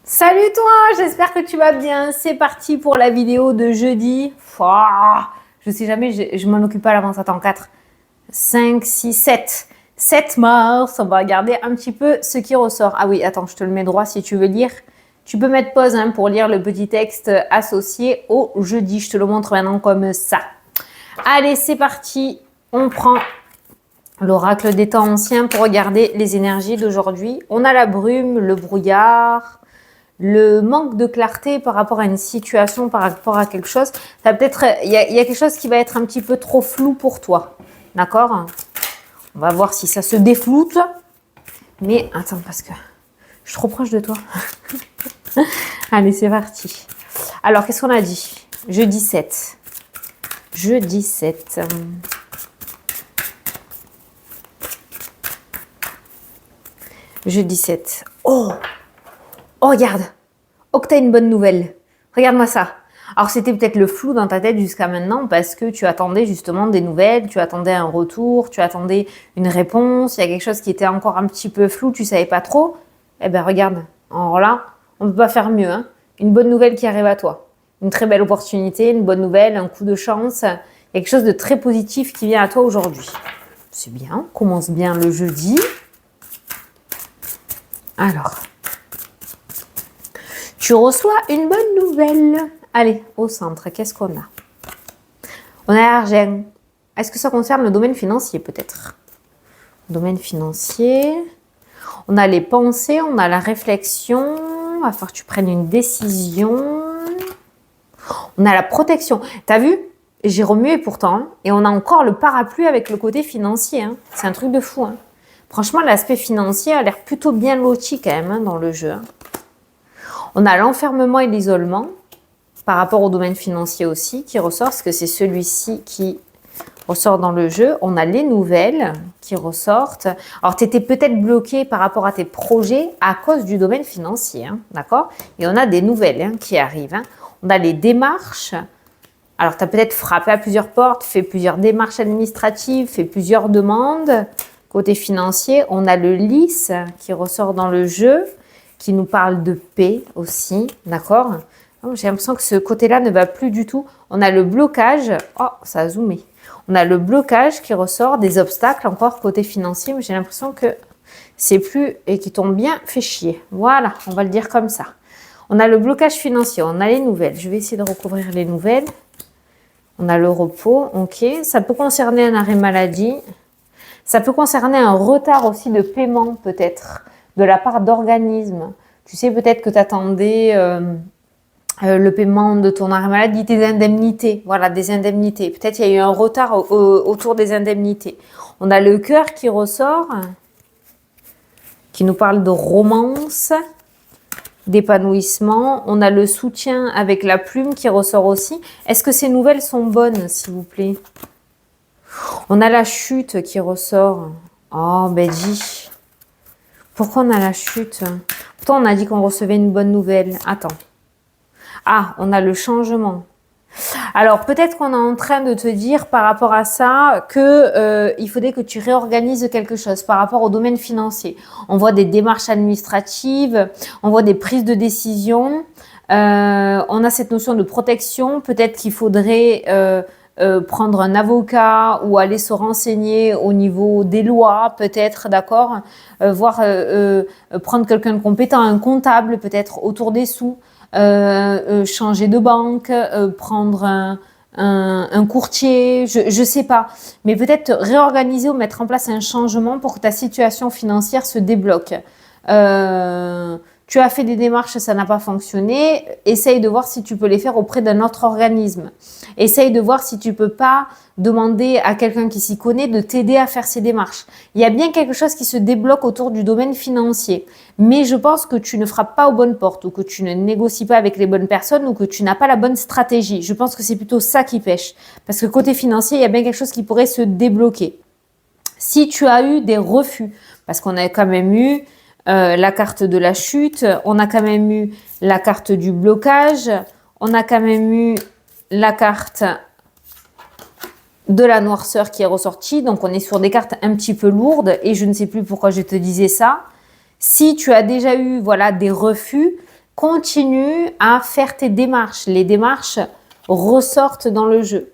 Salut toi, j'espère que tu vas bien. C'est parti pour la vidéo de jeudi. Je sais jamais, je m'en occupe pas à l'avance. Attends, 4, 5, 6, 7. 7 mars, on va regarder un petit peu ce qui ressort. Ah oui, attends, je te le mets droit si tu veux lire. Tu peux mettre pause pour lire le petit texte associé au jeudi. Je te le montre maintenant comme ça. Allez, c'est parti. On prend l'oracle des temps anciens pour regarder les énergies d'aujourd'hui. On a la brume, le brouillard, le manque de clarté par rapport à une situation, par rapport à quelque chose. Il y a quelque chose qui va être un petit peu trop flou pour toi. D'accord? On va voir si ça se défloute. Mais attends, parce que je suis trop proche de toi. Allez, c'est parti. Alors, qu'est-ce qu'on a dit? Jeudi 7. Jeudi 7. Jeudi 7. Oh! Oh, regarde! Oh, que t'as une bonne nouvelle. Regarde-moi ça. Alors, c'était peut-être le flou dans ta tête jusqu'à maintenant parce que tu attendais justement des nouvelles, tu attendais un retour, tu attendais une réponse, il y a quelque chose qui était encore un petit peu flou, tu savais pas trop. Eh ben, regarde. Alors là, on ne peut pas faire mieux. Une bonne nouvelle qui arrive à toi. Une très belle opportunité, une bonne nouvelle, un coup de chance. Il y a quelque chose de très positif qui vient à toi aujourd'hui. C'est bien, on commence bien le jeudi. Alors, tu reçois une bonne nouvelle. Allez, au centre, qu'est-ce qu'on a? On a l'argent. Est-ce que ça concerne le domaine financier peut-être? Domaine financier. On a les pensées, on a la réflexion. Il va falloir que tu prennes une décision. On a la protection. T'as vu? J'ai remué pourtant. Et on a encore le parapluie avec le côté financier. C'est un truc de fou. Franchement, l'aspect financier a l'air plutôt bien loti quand même dans le jeu. On a l'enfermement et l'isolement par rapport au domaine financier aussi qui ressort, parce que c'est celui-ci qui ressort dans le jeu. On a les nouvelles qui ressortent. Alors, tu étais peut-être bloqué par rapport à tes projets à cause du domaine financier, d'accord? Et on a des nouvelles qui arrivent. On a les démarches. Alors, tu as peut-être frappé à plusieurs portes, fait plusieurs démarches administratives, fait plusieurs demandes. Côté financier, on a le lys qui ressort dans le jeu, qui nous parle de paix aussi, d'accord? J'ai l'impression que ce côté-là ne va plus du tout. On a le blocage. Oh, ça a zoomé. On a le blocage qui ressort, des obstacles encore côté financier, mais j'ai l'impression que c'est plus et qui t'ont bien fait chier. Voilà, on va le dire comme ça. On a le blocage financier, on a les nouvelles. Je vais essayer de recouvrir les nouvelles. On a le repos, ok. Ça peut concerner un arrêt maladie. Ça peut concerner un retard aussi de paiement peut-être de la part d'organismes. Tu sais peut-être que tu attendais le paiement de ton arrêt maladie, tes indemnités. Voilà, des indemnités. Peut-être il y a eu un retard autour des indemnités. On a le cœur qui ressort, qui nous parle de romance, d'épanouissement. On a le soutien avec la plume qui ressort aussi. Est-ce que ces nouvelles sont bonnes, s'il vous plaît? On a la chute qui ressort. Oh, ben dis. Pourquoi on a la chute? Pourtant, on a dit qu'on recevait une bonne nouvelle. Attends. Ah, on a le changement. Alors, peut-être qu'on est en train de te dire par rapport à ça que il faudrait que tu réorganises quelque chose par rapport au domaine financier. On voit des démarches administratives, on voit des prises de décision. On a cette notion de protection. Peut-être qu'il faudrait prendre un avocat ou aller se renseigner au niveau des lois, peut-être, d'accord, prendre quelqu'un de compétent, un comptable peut-être autour des sous, changer de banque, prendre un courtier, je sais pas, mais peut-être réorganiser ou mettre en place un changement pour que ta situation financière se débloque. Tu as fait des démarches, ça n'a pas fonctionné. Essaye de voir si tu peux les faire auprès d'un autre organisme. Essaye de voir si tu peux pas demander à quelqu'un qui s'y connaît de t'aider à faire ces démarches. Il y a bien quelque chose qui se débloque autour du domaine financier. Mais je pense que tu ne frappes pas aux bonnes portes ou que tu ne négocies pas avec les bonnes personnes ou que tu n'as pas la bonne stratégie. Je pense que c'est plutôt ça qui pêche. Parce que côté financier, il y a bien quelque chose qui pourrait se débloquer. Si tu as eu des refus, parce qu'on a quand même eu la carte de la chute, on a quand même eu la carte du blocage, on a quand même eu la carte de la noirceur qui est ressortie, donc on est sur des cartes un petit peu lourdes et je ne sais plus pourquoi je te disais ça. Si tu as déjà eu voilà, des refus, Continue à faire tes démarches. Les démarches ressortent dans le jeu.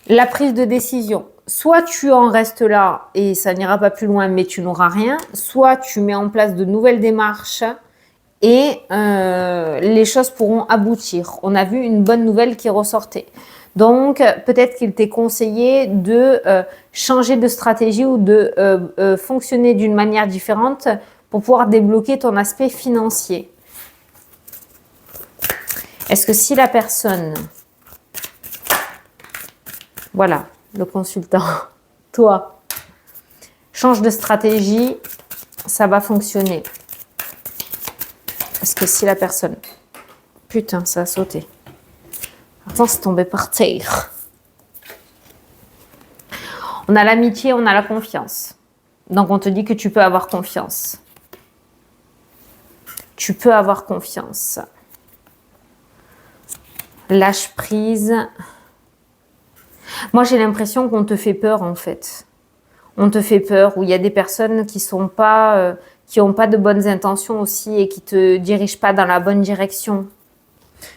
La prise de décision. Soit tu en restes là et ça n'ira pas plus loin, mais tu n'auras rien. Soit tu mets en place de nouvelles démarches et les choses pourront aboutir. On a vu une bonne nouvelle qui ressortait. Donc, peut-être qu'il t'est conseillé de changer de stratégie ou de fonctionner d'une manière différente pour pouvoir débloquer ton aspect financier. Est-ce que si la personne, voilà, le consultant, toi, change de stratégie, ça va fonctionner. Est-ce que si la personne, putain, ça a sauté. Attends, c'est tombé par terre. On a l'amitié, on a la confiance. Donc, on te dit que tu peux avoir confiance. Tu peux avoir confiance. Lâche prise. Moi, j'ai l'impression qu'on te fait peur, en fait. On te fait peur, où il y a des personnes qui n'ont pas de bonnes intentions aussi et qui te dirigent pas dans la bonne direction.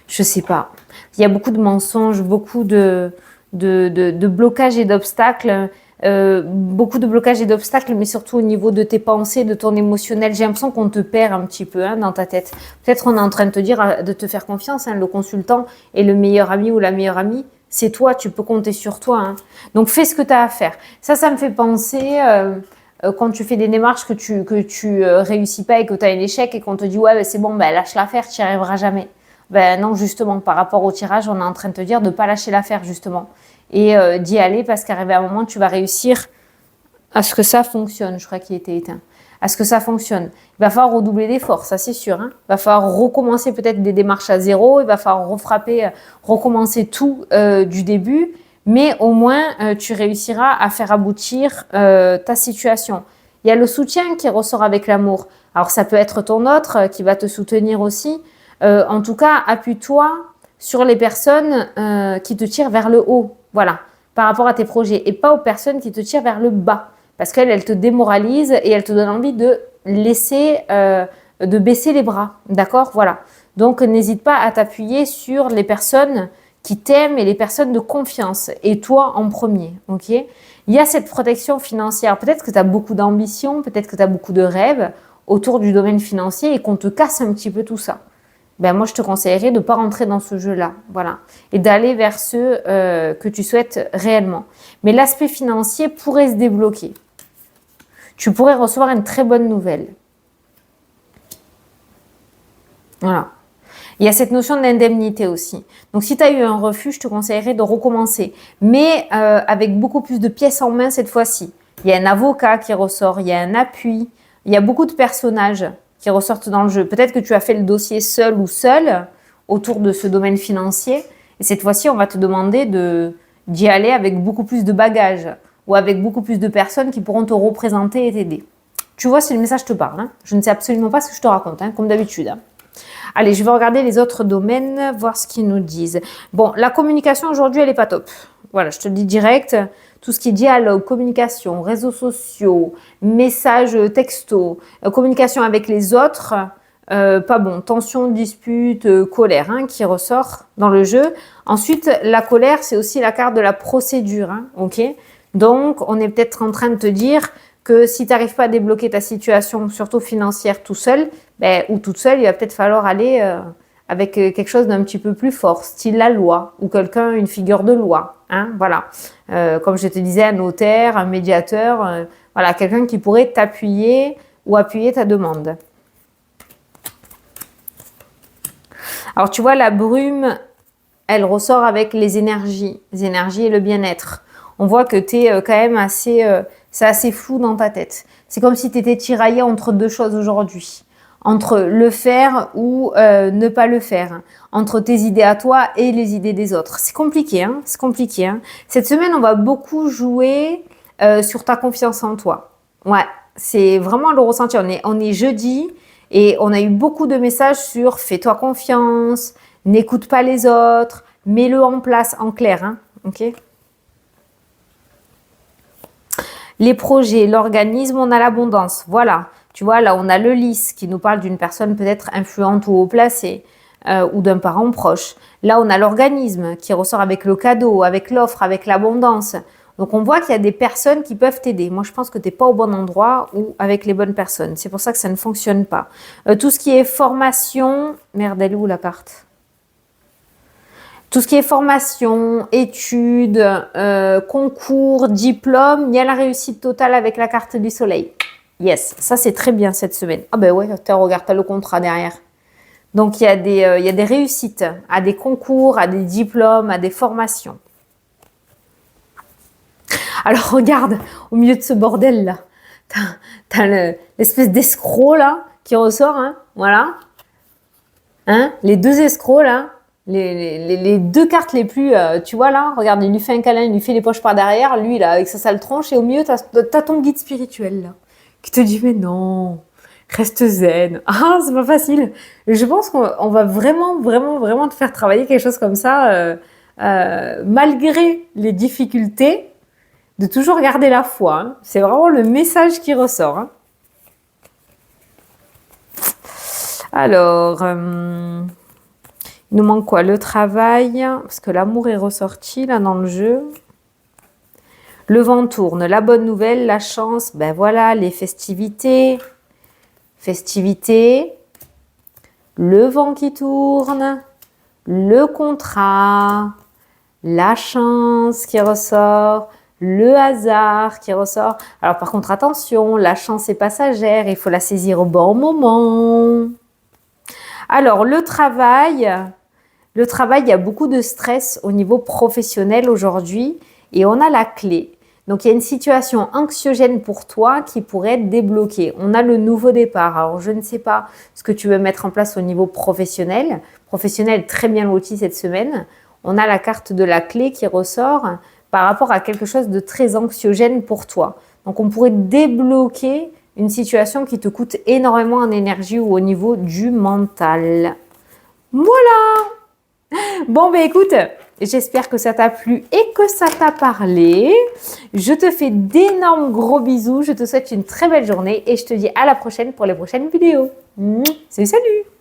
Je sais pas. Il y a beaucoup de mensonges, beaucoup de blocages et d'obstacles. Beaucoup de blocages et d'obstacles, mais surtout au niveau de tes pensées, de ton émotionnel. J'ai l'impression qu'on te perd un petit peu dans ta tête. Peut-être on est en train de te dire de te faire confiance. Le consultant est le meilleur ami ou la meilleure amie. C'est toi, tu peux compter sur toi. Donc fais ce que tu as à faire. Ça me fait penser quand tu fais des démarches que tu réussis pas et que tu as un échec et qu'on te dit ouais c'est bon, lâche l'affaire, tu n'y arriveras jamais. Non, justement, par rapport au tirage, on est en train de te dire de ne pas lâcher l'affaire, justement. Et d'y aller parce qu'arrivé à un moment, tu vas réussir à ce que ça fonctionne. Je crois qu'il était éteint. À ce que ça fonctionne. Il va falloir redoubler d'efforts, ça c'est sûr. Il va falloir recommencer peut-être des démarches à zéro. Il va falloir recommencer tout du début. Mais au moins, tu réussiras à faire aboutir ta situation. Il y a le soutien qui ressort avec l'amour. Alors, ça peut être ton autre qui va te soutenir aussi. En tout cas, appuie-toi sur les personnes qui te tirent vers le haut, voilà, par rapport à tes projets, et pas aux personnes qui te tirent vers le bas, parce qu'elles te démoralisent et elles te donnent envie de de baisser les bras, d'accord, voilà. Donc, n'hésite pas à t'appuyer sur les personnes qui t'aiment et les personnes de confiance, et toi en premier, ok? Il y a cette protection financière. Peut-être que tu as beaucoup d'ambition, peut-être que tu as beaucoup de rêves autour du domaine financier et qu'on te casse un petit peu tout ça. Moi, je te conseillerais de ne pas rentrer dans ce jeu-là, voilà, et d'aller vers ceux que tu souhaites réellement. Mais l'aspect financier pourrait se débloquer. Tu pourrais recevoir une très bonne nouvelle. Voilà. Il y a cette notion d'indemnité aussi. Donc, si tu as eu un refus, je te conseillerais de recommencer, mais avec beaucoup plus de pièces en main cette fois-ci. Il y a un avocat qui ressort, il y a un appui, il y a beaucoup de personnages qui ressortent dans le jeu. Peut-être que tu as fait le dossier seul ou seule autour de ce domaine financier. Et cette fois-ci, on va te demander d'y aller avec beaucoup plus de bagages ou avec beaucoup plus de personnes qui pourront te représenter et t'aider. Tu vois, si le message te parle. Je ne sais absolument pas ce que je te raconte, comme d'habitude. Allez, je vais regarder les autres domaines, voir ce qu'ils nous disent. Bon, la communication aujourd'hui, elle n'est pas top. Voilà, je te le dis direct. Tout ce qui est dialogue, communication, réseaux sociaux, messages textos, communication avec les autres, pas bon. Tension, dispute, colère qui ressort dans le jeu. Ensuite, la colère, c'est aussi la carte de la procédure. Ok. Donc, on est peut-être en train de te dire que si tu n'arrives pas à débloquer ta situation, surtout financière, tout seul, ou toute seule, il va peut-être falloir aller avec quelque chose d'un petit peu plus fort, style la loi, ou quelqu'un, une figure de loi. Voilà. Comme je te disais, un notaire, un médiateur, voilà, quelqu'un qui pourrait t'appuyer ou appuyer ta demande. Alors, tu vois, la brume, elle ressort avec les énergies et le bien-être. On voit que tu es quand même c'est assez flou dans ta tête. C'est comme si tu étais tiraillé entre deux choses aujourd'hui. Entre le faire ou ne pas le faire. Entre tes idées à toi et les idées des autres. C'est compliqué, c'est compliqué. Cette semaine, on va beaucoup jouer sur ta confiance en toi. Ouais, c'est vraiment le ressenti. On est jeudi et on a eu beaucoup de messages sur fais-toi confiance, n'écoute pas les autres, mets-le en place en clair. Ok ? Les projets, l'organisme, on a l'abondance. Voilà. Tu vois, là, on a le lys qui nous parle d'une personne peut-être influente ou haut placée ou d'un parent proche. Là, on a l'organisme qui ressort avec le cadeau, avec l'offre, avec l'abondance. Donc, on voit qu'il y a des personnes qui peuvent t'aider. Moi, je pense que tu n'es pas au bon endroit ou avec les bonnes personnes. C'est pour ça que ça ne fonctionne pas. Tout ce qui est formation... Merde, elle est où la carte? Tout ce qui est formation, études, concours, diplôme, il y a la réussite totale avec la carte du soleil. Yes, ça c'est très bien cette semaine. Ah ben ouais, regarde, t'as le contrat derrière. Donc il y a des réussites à des concours, à des diplômes, à des formations. Alors regarde, au milieu de ce bordel là, t'as l'espèce d'escroc là qui ressort, hein, voilà. Hein, les deux escrocs là, les deux cartes les plus, tu vois là, regarde, il lui fait un câlin, il lui fait les poches par derrière, lui là avec sa sale tronche, et au milieu t'as ton guide spirituel là, qui te dit mais non, reste zen. Ah, c'est pas facile. Je pense qu'on va vraiment te faire travailler quelque chose comme ça, malgré les difficultés, de toujours garder la foi. Hein. C'est vraiment le message qui ressort. Hein. Alors, il nous manque quoi? Le travail, parce que l'amour est ressorti là dans le jeu. Le vent tourne, la bonne nouvelle, la chance, ben voilà, les festivités. Festivités, le vent qui tourne, le contrat, la chance qui ressort, le hasard qui ressort. Alors par contre, attention, la chance est passagère, il faut la saisir au bon moment. Alors le travail, il y a beaucoup de stress au niveau professionnel aujourd'hui et on a la clé. Donc, il y a une situation anxiogène pour toi qui pourrait être débloquée. On a le nouveau départ. Alors, je ne sais pas ce que tu veux mettre en place au niveau professionnel. Professionnel, très bien loti cette semaine. On a la carte de la clé qui ressort par rapport à quelque chose de très anxiogène pour toi. Donc, on pourrait débloquer une situation qui te coûte énormément en énergie ou au niveau du mental. Voilà! Bon, ben écoute, j'espère que ça t'a plu et que ça t'a parlé. Je te fais d'énormes gros bisous. Je te souhaite une très belle journée et je te dis à la prochaine pour les prochaines vidéos. Salut, salut!